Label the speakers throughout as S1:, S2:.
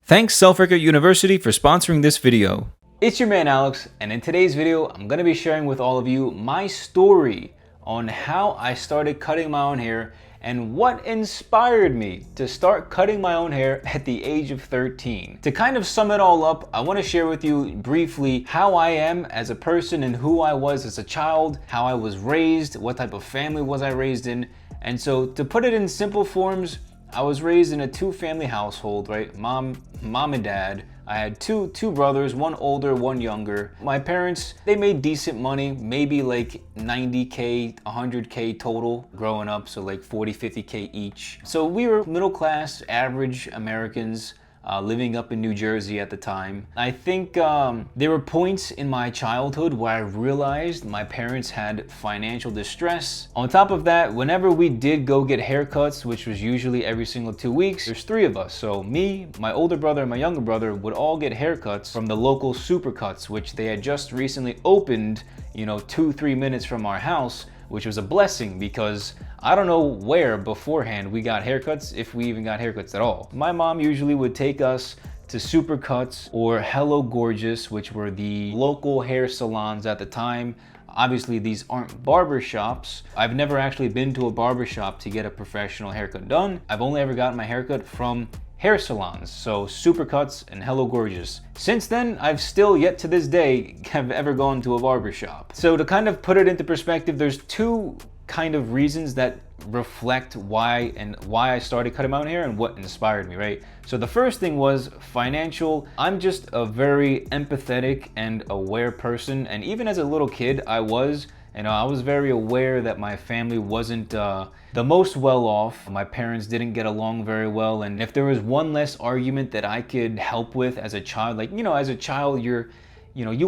S1: Thanks Self-Record University for sponsoring this video. It's your man Alex, and in today's video, I'm going to be sharing with all of you my story on how I started cutting my own hair and what inspired me to start cutting my own hair at the age of 13. To kind of sum it all up, I want to share with you briefly how I am as a person and who I was as a child, how I was raised, what type of family was I raised in. And so to put it in simple forms, I was raised in a two-family household, right? Mom and dad. I had two brothers, one older, one younger. My parents, they made decent money, maybe like 90K, 100K total growing up, so like 40, 50K each. So we were middle class, average Americans, living up in New Jersey at the time. I think there were points in my childhood where I realized my parents had financial distress. On top of that, whenever we did go get haircuts, which was usually every single 2 weeks, there's 3 of us. So me, my older brother, and my younger brother would all get haircuts from the local Supercuts, which they had just recently opened, 2-3 minutes from our house, which was a blessing because I don't know where beforehand we got haircuts, if we even got haircuts at all. My mom usually would take us to Supercuts or Hello Gorgeous, which were the local hair salons at the time. Obviously, these aren't barber shops. I've never actually been to a barber shop to get a professional haircut done. I've only ever gotten my haircut from hair salons, so Supercuts and Hello Gorgeous. Since then, I've still yet to this day have ever gone to a barber shop. So to kind of put it into perspective, there's 2 kind of reasons that reflect why I started cutting my own hair and what inspired me, right? So the first thing was financial. I'm just a very empathetic and aware person, and even as a little kid, I was very aware that my family wasn't the most well off. My parents didn't get along very well, and if there was one less argument that I could help with as a child, like, as a child, you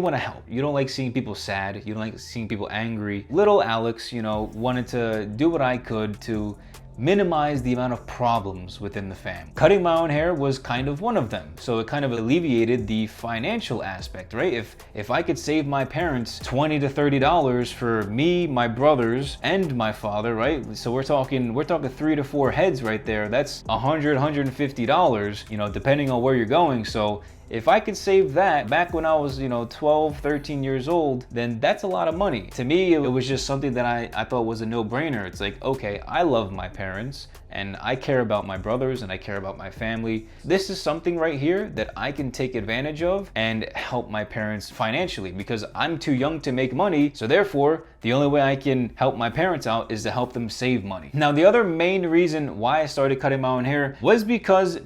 S1: want to help. You don't like seeing people sad. You don't like seeing people angry. Little Alex, wanted to do what I could to minimize the amount of problems within the family. Cutting my own hair was kind of one of them. So it kind of alleviated the financial aspect, right? If I could save my parents $20 to $30 for me, my brothers, and my father, right? So we're talking 3 to 4 heads right there. That's $100, $150, depending on where you're going. So if I could save that back when I was, 12, 13 years old, then that's a lot of money. To me, it was just something that I thought was a no-brainer. It's like, okay, I love my parents and I care about my brothers and I care about my family. This is something right here that I can take advantage of and help my parents financially because I'm too young to make money. So therefore, the only way I can help my parents out is to help them save money. Now, the other main reason why I started cutting my own hair was because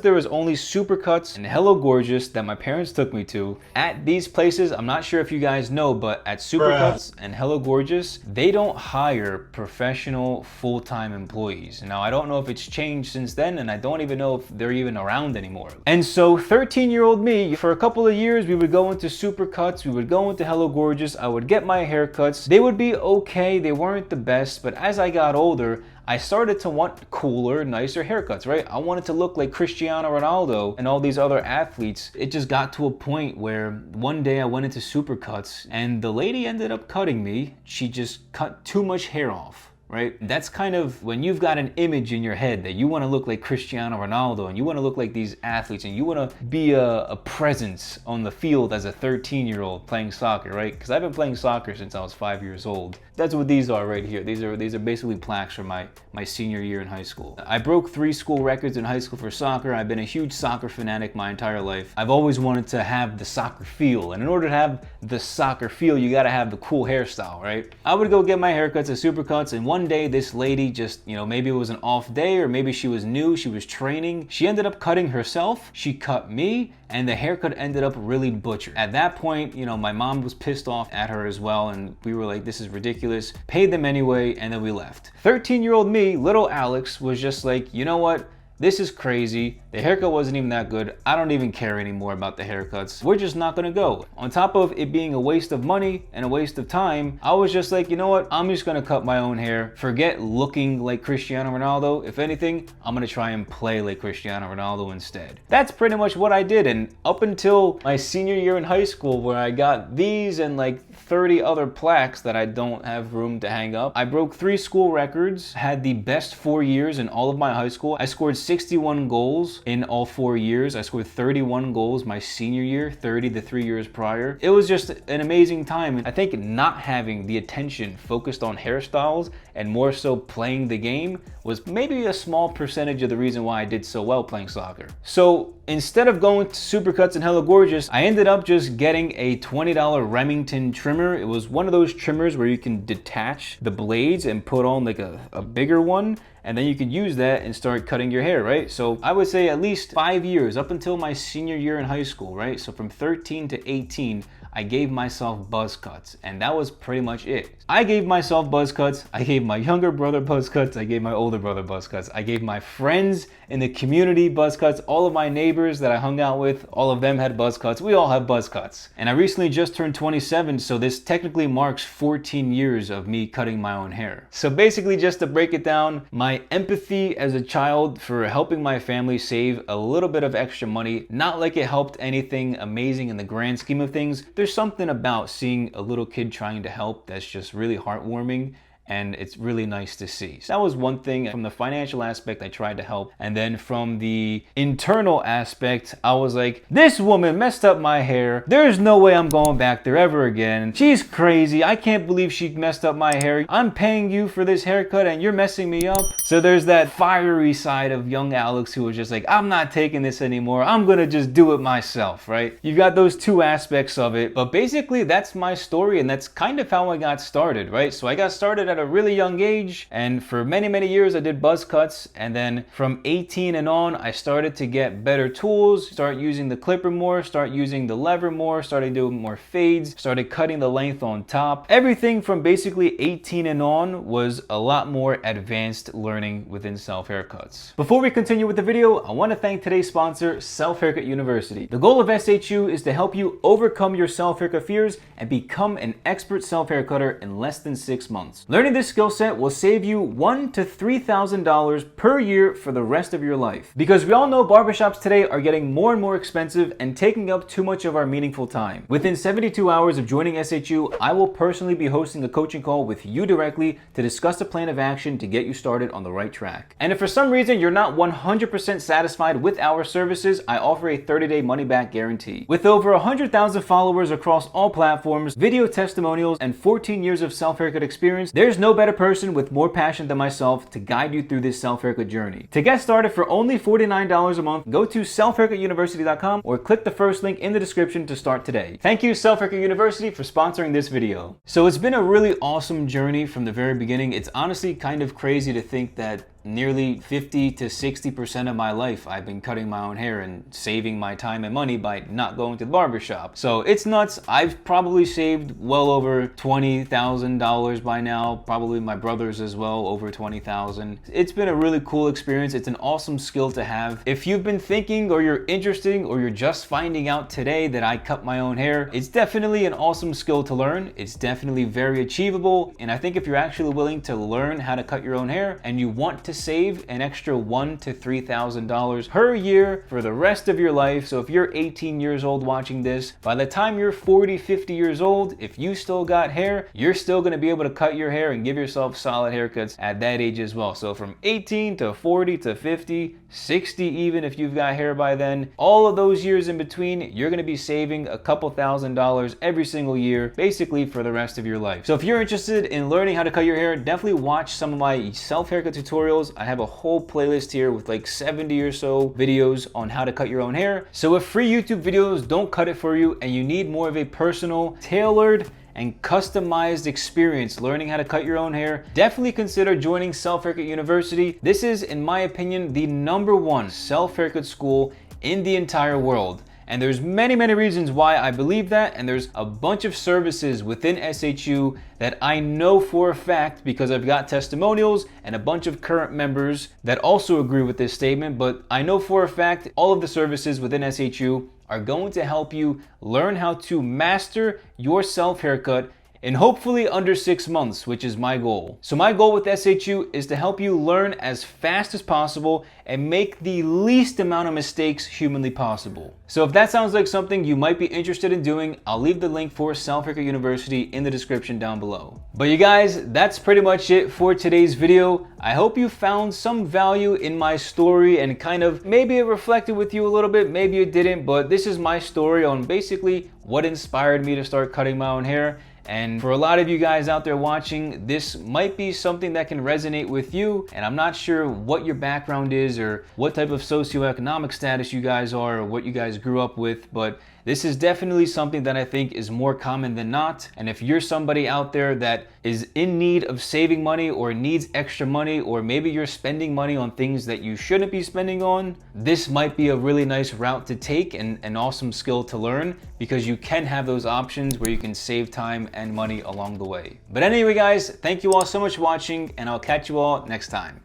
S1: there was only Supercuts and Hello Gorgeous that my parents took me to. At these places, I'm not sure if you guys know, but at Supercuts and Hello Gorgeous, they don't hire professional full-time employees. Now, I don't know if it's changed since then, and I don't even know if they're even around anymore. And so 13-year-old me, for a couple of years, we would go into Supercuts, we would go into Hello Gorgeous, I would get my haircuts. They would be okay, they weren't the best, but as I got older, I started to want cooler, nicer haircuts, right? I wanted to look like Cristiano Ronaldo and all these other athletes. It just got to a point where one day I went into Supercuts and the lady ended up cutting me. She just cut too much hair off. Right? That's kind of when you've got an image in your head that you want to look like Cristiano Ronaldo and you want to look like these athletes and you want to be a presence on the field as a 13-year-old playing soccer, right? Because I've been playing soccer since I was 5 years old. That's what these are right here. These are basically plaques from my senior year in high school. I broke 3 school records in high school for soccer. I've been a huge soccer fanatic my entire life. I've always wanted to have the soccer feel, and in order to have the soccer feel, you got to have the cool hairstyle, right? I would go get my haircuts at Supercuts, and one day this lady just, maybe it was an off day or maybe she was new, she was training. She ended up cutting herself. She cut me and the haircut ended up really butchered. At that point, my mom was pissed off at her as well and we were like, this is ridiculous. Paid them anyway and then we left. 13-year-old me, little Alex, was just like, you know what? This is crazy. The haircut wasn't even that good. I don't even care anymore about the haircuts. We're just not gonna go. On top of it being a waste of money and a waste of time, I was just like, you know what? I'm just gonna cut my own hair. Forget looking like Cristiano Ronaldo. If anything, I'm gonna try and play like Cristiano Ronaldo instead. That's pretty much what I did. And up until my senior year in high school, where I got these and like 30 other plaques that I don't have room to hang up, I broke 3 school records, had the best 4 years in all of my high school. I scored 61 goals in all 4 years. I scored 31 goals my senior year, 30 the 3 years prior. It was just an amazing time. I think not having the attention focused on hairstyles and more so playing the game was maybe a small percentage of the reason why I did so well playing soccer. So instead of going to Supercuts and Hella Gorgeous, I ended up just getting a $20 Remington trimmer. It was one of those trimmers where you can detach the blades and put on like a bigger one, and then you could use that and start cutting your hair, right? So I would say at least 5 years, up until my senior year in high school, right? So from 13 to 18, I gave myself buzz cuts, and that was pretty much it. I gave myself buzz cuts, I gave my younger brother buzz cuts, I gave my older brother buzz cuts, I gave my friends in the community buzz cuts, all of my neighbors that I hung out with, all of them had buzz cuts. We all have buzz cuts. And I recently just turned 27, so this technically marks 14 years of me cutting my own hair. So basically, just to break it down, my empathy as a child for helping my family save a little bit of extra money, not like it helped anything amazing in the grand scheme of things. There's something about seeing a little kid trying to help that's just really heartwarming, and it's really nice to see. So that was one thing. From the financial aspect, I tried to help. And then from the internal aspect, I was like, this woman messed up my hair. There's no way I'm going back there ever again. She's crazy. I can't believe she messed up my hair. I'm paying you for this haircut and you're messing me up. So there's that fiery side of young Alex who was just like, I'm not taking this anymore. I'm gonna just do it myself, right? You've got those two aspects of it. But basically, that's my story, and that's kind of how I got started, right? So I got started at a really young age, and for many years I did buzz cuts, and then from 18 and on I started to get better tools, start using the clipper more, start using the lever more, started doing more fades, started cutting the length on top. Everything from basically 18 and on was a lot more advanced learning within self haircuts. Before we continue with the video, I want to thank today's sponsor, Self Haircut University. The goal of SHU is to help you overcome your self haircut fears and become an expert self haircutter in less than 6 months. Learning this skill set will save you $1,000 to $3,000 per year for the rest of your life. Because we all know barbershops today are getting more and more expensive and taking up too much of our meaningful time. Within 72 hours of joining SHU, I will personally be hosting a coaching call with you directly to discuss a plan of action to get you started on the right track. And if for some reason you're not 100% satisfied with our services, I offer a 30-day money-back guarantee. With over 100,000 followers across all platforms, video testimonials, and 14 years of self-haircut experience, there's no better person with more passion than myself to guide you through this self-haircut journey. To get started for only $49 a month, go to selfhaircutuniversity.com or click the first link in the description to start today. Thank you, Self Haircut University, for sponsoring this video. So it's been a really awesome journey from the very beginning. It's honestly kind of crazy to think that nearly 50 to 60% of my life I've been cutting my own hair and saving my time and money by not going to the barbershop. So it's nuts. I've probably saved well over $20,000 by now, probably my brothers as well, over 20,000. It's been a really cool experience. It's an awesome skill to have. If you've been thinking, or you're interested, or you're just finding out today that I cut my own hair, it's definitely an awesome skill to learn. It's definitely very achievable, and I think if you're actually willing to learn how to cut your own hair and you want to save an extra $1,000 to $3,000 per year for the rest of your life. So if you're 18 years old watching this, by the time you're 40, 50 years old, if you still got hair, you're still going to be able to cut your hair and give yourself solid haircuts at that age as well. So from 18 to 40 to 50, 60 even if you've got hair by then, all of those years in between, you're going to be saving a couple $1,000s every single year, basically for the rest of your life. So if you're interested in learning how to cut your hair, definitely watch some of my self-haircut tutorials. I have a whole playlist here with like 70 or so videos on how to cut your own hair. So if free YouTube videos don't cut it for you and you need more of a personal, tailored, and customized experience learning how to cut your own hair, definitely consider joining Self Haircut University. This is, in my opinion, the #1 self-haircut school in the entire world. And there's many reasons why I believe that, and there's a bunch of services within SHU that I know for a fact because I've got testimonials and a bunch of current members that also agree with this statement, but I know for a fact all of the services within SHU are going to help you learn how to master your self-haircut in hopefully under 6 months, which is my goal. So my goal with SHU is to help you learn as fast as possible and make the least amount of mistakes humanly possible. So if that sounds like something you might be interested in doing, I'll leave the link for Self-Care University in the description down below. But you guys, that's pretty much it for today's video. I hope you found some value in my story and kind of maybe it reflected with you a little bit, maybe it didn't, but this is my story on basically what inspired me to start cutting my own hair. And for a lot of you guys out there watching, this might be something that can resonate with you. And I'm not sure what your background is or what type of socioeconomic status you guys are or what you guys grew up with, but this is definitely something that I think is more common than not. And if you're somebody out there that is in need of saving money or needs extra money, or maybe you're spending money on things that you shouldn't be spending on, this might be a really nice route to take and an awesome skill to learn, because you can have those options where you can save time and money along the way. But anyway guys, thank you all so much for watching, and I'll catch you all next time.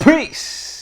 S1: Peace!